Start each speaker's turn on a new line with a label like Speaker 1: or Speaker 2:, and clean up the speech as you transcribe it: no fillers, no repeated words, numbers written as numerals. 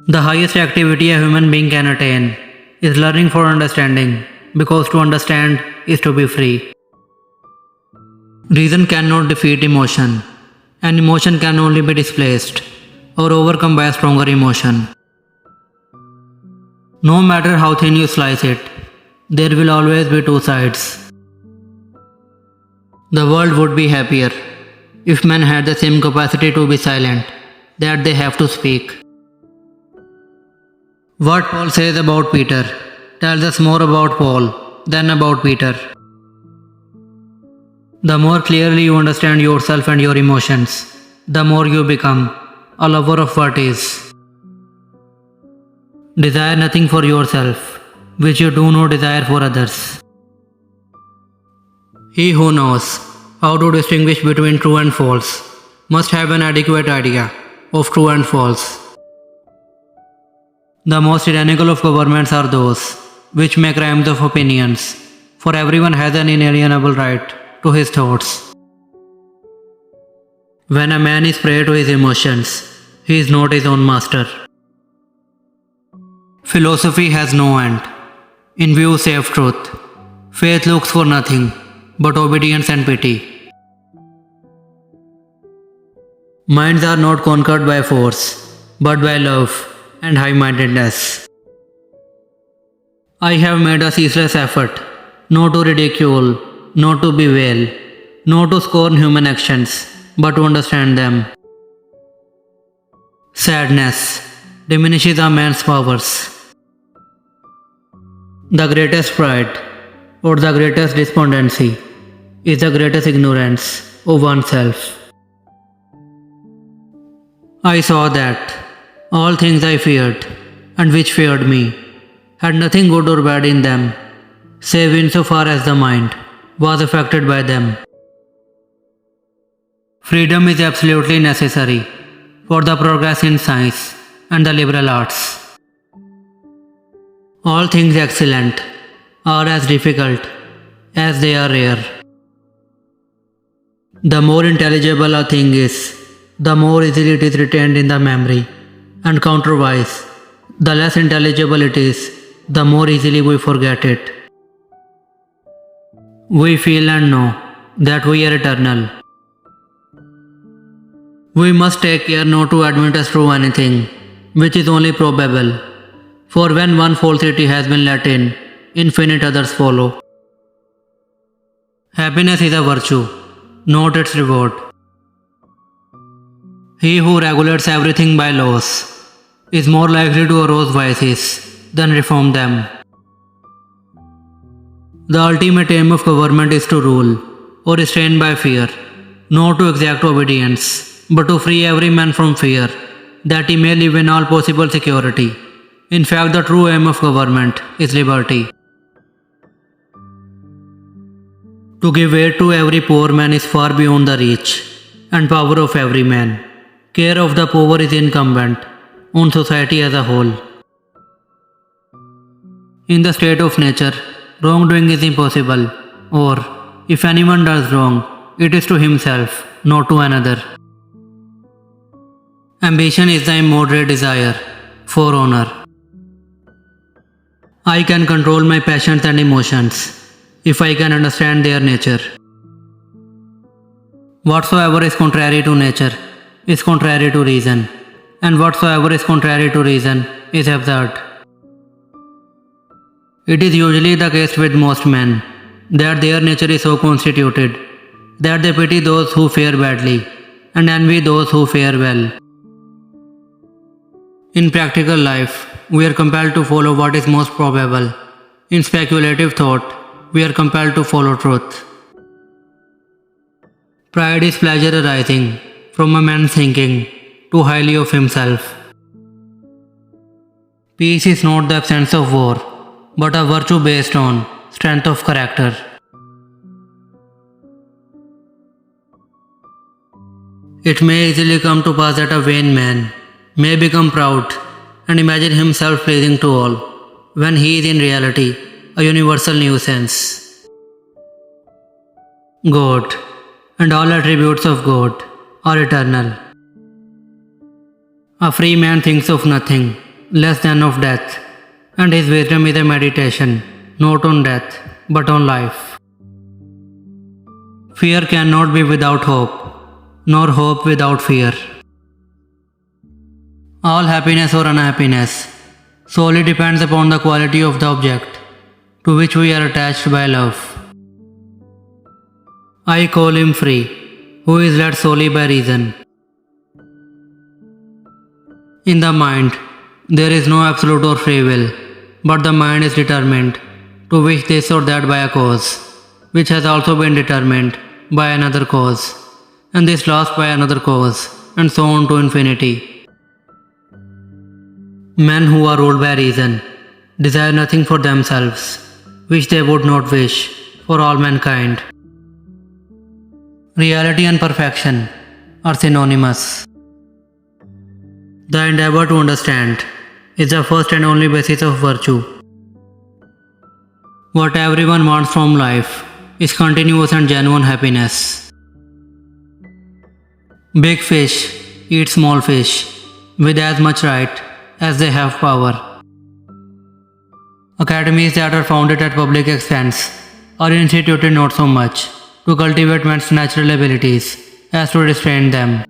Speaker 1: The highest activity a human being can attain is learning for understanding, because to understand is to be free. Reason cannot defeat emotion, and emotion can only be displaced or overcome by a stronger emotion. No matter how thin you slice it, there will always be two sides. The world would be happier if men had the same capacity to be silent that they have to speak. What Paul says about Peter tells us more about Paul than about Peter. The more clearly you understand yourself and your emotions, the more you become a lover of what is. Desire nothing for yourself, which you do not desire for others. He who knows how to distinguish between true and false must have an adequate idea of true and false. The most tyrannical of governments are those which make rhymes of opinions, for everyone has an inalienable right to his thoughts. When a man is prey to his emotions, he is not his own master. Philosophy has no end. In view save truth. Faith looks for nothing but obedience and pity. Minds are not conquered by force, but by love and high-mindedness. I have made a ceaseless effort not to ridicule, not to bewail, not to scorn human actions, but to understand them. Sadness diminishes a man's powers. The greatest pride or the greatest despondency is the greatest ignorance of oneself. I saw that all things I feared and which feared me had nothing good or bad in them, save insofar as the mind was affected by them. Freedom is absolutely necessary for the progress in science and the liberal arts. All things excellent are as difficult as they are rare. The more intelligible a thing is, the more easily it is retained in the memory, and counterwise, the less intelligible it is, the more easily we forget it. We feel and know that we are eternal. We must take care not to admit as true anything which is only probable, for when one falsity has been let in, infinite others follow. Happiness is a virtue, not its reward. He who regulates everything by laws is more likely to arouse vices than reform them. The ultimate aim of government is to rule or restrain by fear, not to exact obedience, but to free every man from fear, that he may live in all possible security. In fact, the true aim of government is liberty. To give aid to every poor man is far beyond the reach and power of every man. Care of the poor is incumbent on society as a whole. In the state of nature, wrongdoing is impossible, or if anyone does wrong, it is to himself, not to another. Ambition is the immoderate desire for honor. I can control my passions and emotions if I can understand their nature. Whatsoever is contrary to nature is contrary to reason, and whatsoever is contrary to reason is absurd. It is usually the case with most men that their nature is so constituted that they pity those who fare badly and envy those who fare well. In practical life, we are compelled to follow what is most probable. In speculative thought, we are compelled to follow truth. Pride is pleasure arising from a man thinking too highly of himself. Peace is not the absence of war, but a virtue based on strength of character. It may easily come to pass that a vain man may become proud and imagine himself pleasing to all, when he is in reality a universal nuisance. God and all attributes of God are eternal. A free man thinks of nothing less than of death, and his wisdom is a meditation, not on death, but on life. Fear cannot be without hope, nor hope without fear. All happiness or unhappiness solely depends upon the quality of the object to which we are attached by love. I call him free, who is led solely by reason. In the mind, there is no absolute or free will, but the mind is determined to wish this or that by a cause, which has also been determined by another cause, and this last by another cause, and so on to infinity. Men who are ruled by reason desire nothing for themselves, which they would not wish for all mankind. Reality and perfection are synonymous. The endeavor to understand is the first and only basis of virtue. What everyone wants from life is continuous and genuine happiness. Big fish eat small fish with as much right as they have power. Academies that are founded at public expense are instituted not so much to cultivate men's natural abilities as to restrain them.